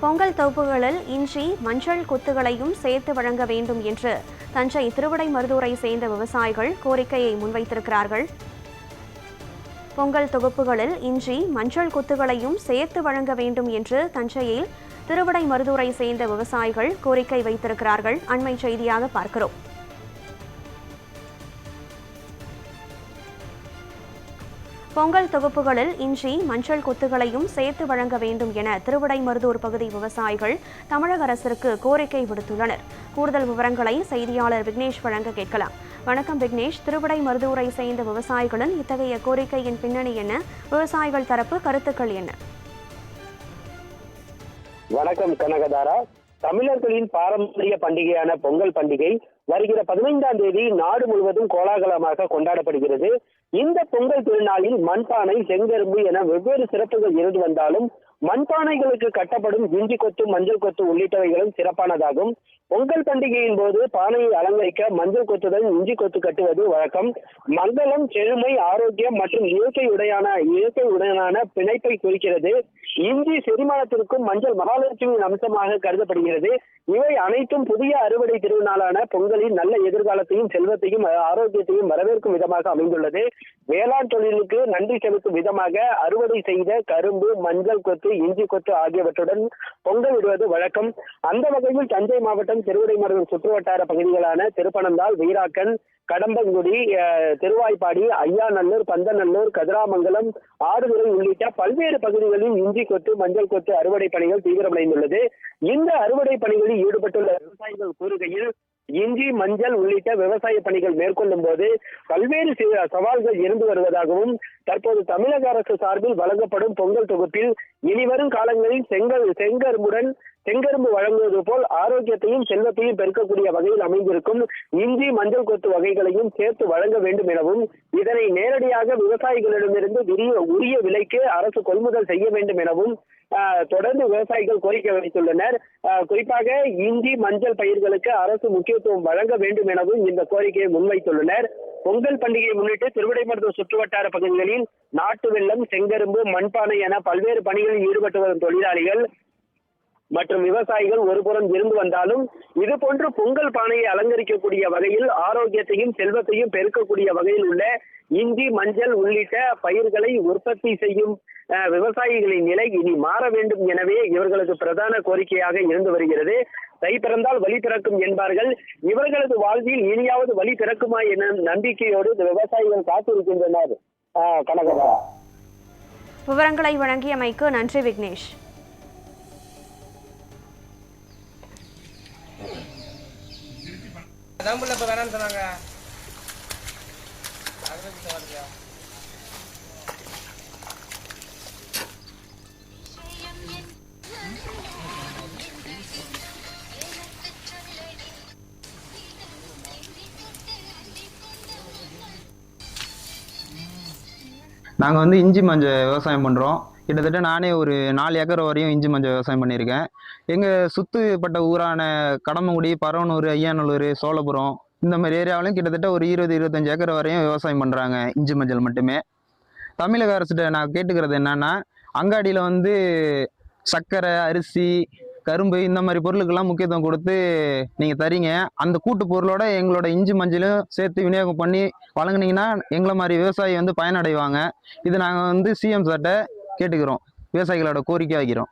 பொங்கல் தொகுப்புகளில் இஞ்சி, மஞ்சள் கொத்துகளையும் சேர்த்து வழங்க வேண்டும் என்று தஞ்சை திருவிடைமருதூரை சேர்ந்த விவசாயிகள் கோரிக்கையை முன்வைத்திருக்கிறார்கள். பொங்கல் தொகுப்புகளில் இஞ்சி, மஞ்சள் கொத்துகளையும் சேர்த்து வழங்க வேண்டும் என்று தஞ்சையில் திருவிடைமருதூரை சேர்ந்த விவசாயிகள் கோரிக்கை வைத்திருக்கிறார்கள். அண்மை செய்தியாக பார்க்கிறோம். பொங்கல் தொகுப்புகளில் இஞ்சி, மஞ்சள் கொத்துகளையும் சேர்த்து வழங்க வேண்டும் என திருவிடைமருதூர் பகுதி விவசாயிகள் தமிழக அரசிற்கு கோரிக்கை விடுத்துள்ளனர். கூடுதல் விவரங்களை செய்தியாளர் விக்னேஷ் வழங்க கேட்கலாம். வணக்கம் விக்னேஷ், திருவிடைமருதூரை சேர்ந்த விவசாயிகளின் இத்தகைய கோரிக்கையின் பின்னணி என்ன? விவசாயிகள் தரப்பு கருத்துக்கள் என்ன? வணக்கம் கனகதாரா. தமிழர்களின் பாரம்பரிய பண்டிகையான பொங்கல் பண்டிகை வருகிற 15ஆம் தேதி நாடு முழுவதும் கோலாகலமாக கொண்டாடப்படுகிறது. இந்த பொங்கல் திருநாளில் மண்பானை, செங்கரும்பு என வெவ்வேறு சிறப்புகள் இருந்து வந்தாலும் மண்பானைகளுக்கு கட்டப்படும் இஞ்சி கொத்து, மஞ்சள் கொத்து உள்ளிட்டவைகளும் சிறப்பானதாகும். பொங்கல் பண்டிகையின் போது பானையை அலங்கரிக்க மஞ்சள் கொத்துடன் இஞ்சி கொத்து கட்டுவது வழக்கம். மங்களம், செழுமை, ஆரோக்கியம் மற்றும் இயற்கையுடனான பிணைப்பை குறிக்கிறது. இஞ்சி செரிமானத்திற்கும், மஞ்சள் மகாலட்சுமியின் அம்சமாக கருதப்படுகிறது. இவை அனைத்தும் புதிய அறுவடை திருநாளான பொங்கலின் நல்ல எதிர்காலத்தையும், செல்வத்தையும், ஆரோக்கியத்தையும் வரவேற்கும் விதமாக அமைந்துள்ளது. வேளாண் தொழிலுக்கு நன்றி செலுத்தும் விதமாக அறுவடை செய்த கரும்பு, மஞ்சள் கொத்து, இஞ்சி கொத்து ஆகியவற்றுடன் பொங்கல் விடுவது வழக்கம். அந்த வகையில் தஞ்சை மாவட்டம் திருவிடைமருதூர் சுற்றுவட்டார பகுதிகளான திருப்பனந்தாள், வீராக்கன், கடம்பங்குடி, திருவாய்ப்பாடி, ஐயாநல்லூர், பந்தநல்லூர், கதிராமங்கலம், ஆடுதுறை உள்ளிட்ட பல்வேறு பகுதிகளில் இஞ்சி கொத்து, மஞ்சள் கொத்து அறுவடை பணிகள் தீவிரமடைந்துள்ளது. இந்த அறுவடை பணிகளில் ஈடுபட்டுள்ள விவசாயிகள் கூறுகையில், இஞ்சி, மஞ்சள் உள்ளிட்ட விவசாய பணிகள் மேற்கொள்ளும் போது பல்வேறு சவால்கள் இருந்து வருவதாகவும், தற்போது தமிழக அரசு சார்பில் வழங்கப்படும் பொங்கல் தொகுப்பில் இனிவரும் காலங்களில் செங்கரும்பு வழங்குவது போல் ஆரோக்கியத்தையும், செல்வத்தையும் பெருக்கக்கூடிய வகையில் அமைந்திருக்கும் இஞ்சி, மஞ்சள் கொத்து வகைகளையும் சேர்த்து வழங்க வேண்டும் எனவும், இதனை நேரடியாக விவசாயிகளிடமிருந்து உரிய விலைக்கு அரசு கொள்முதல் செய்ய வேண்டும் எனவும் தொடர்ந்து விவசாயிகள் கோரிக்கை வைத்துள்ளனர். குறிப்பாக இஞ்சி, மஞ்சள் பயிர்களுக்கு அரசு முக்கியத்துவம் வழங்க வேண்டும் எனவும் இந்த கோரிக்கையை முன்வைத்துள்ளனர். பொங்கல் பண்டிகையை முன்னிட்டு திருவிடைமருதூர் சுற்றுவட்டார பகுதிகளில் நாட்டு வெல்லம், செங்கரும்பு, மண்பானை என பல்வேறு பணிகளில் ஈடுபட்டு வரும் தொழிலாளிகள் மற்றும் விவசாயிகள் ஒருபுறம் இருந்து வந்தாலும், இது போன்று பொங்கல் பானையை அலங்கரிக்கக்கூடிய வகையில் ஆரோக்கியத்தையும், செல்வத்தையும் பெருக்கக்கூடிய வகையில் உள்ள இஞ்சி, மஞ்சள் உள்ளிட்ட பயிர்களை உற்பத்தி செய்யும் விவசாயிகளின் நிலை இனி மாற வேண்டும். எனவே இவர்களது பிரதான கோரிக்கையாக இருந்து வருகிறது. தை பிறந்தால் வழி பிறக்கும் என்பார்கள். இவர்களது வாழ்வில் இனியாவது வழி பிறக்குமா என நம்பிக்கையோடு விவசாயிகள் காத்திருக்கின்றனர். கனகதா, விவரங்களை வழங்கியமைக்கு நன்றி விக்னேஷ். நாங்கள் வந்து இஞ்சி மஞ்சள் விவசாயம் பண்ணுறோம். கிட்டத்தட்ட நானே ஒரு 4 ஏக்கர் வரையும் இஞ்சி மஞ்சள் விவசாயம் பண்ணியிருக்கேன். எங்கள் சுற்றுப்பட்ட ஊரான கடம்பங்குடி, பரவனூர், ஐயாநல்லூர், சோழபுரம் இந்த மாதிரி ஏரியாவிலையும் கிட்டத்தட்ட ஒரு 20-25 ஏக்கர் வரையும் விவசாயம் பண்ணுறாங்க இஞ்சி மஞ்சள் மட்டுமே. தமிழக அரசிட்ட நான் கேட்டுக்கிறது என்னன்னா, அங்காடியில் வந்து சர்க்கரை, அரிசி, கரும்பு இந்த மாதிரி பொருளுக்கெல்லாம் முக்கியத்துவம் கொடுத்து நீங்கள் தரீங்க. அந்த கூட்டு பொருளோட எங்களோட இஞ்சி மஞ்சளும் சேர்த்து விநியோகம் பண்ணி வழங்குனீங்கன்னா எங்களை மாதிரி விவசாயி வந்து பயனடைவாங்க. இது நாங்கள் வந்து சிஎம் சார்ட்ட கேட்டுக்கிறோம், விவசாயிகளோட கோரிக்கை வைக்கிறோம்.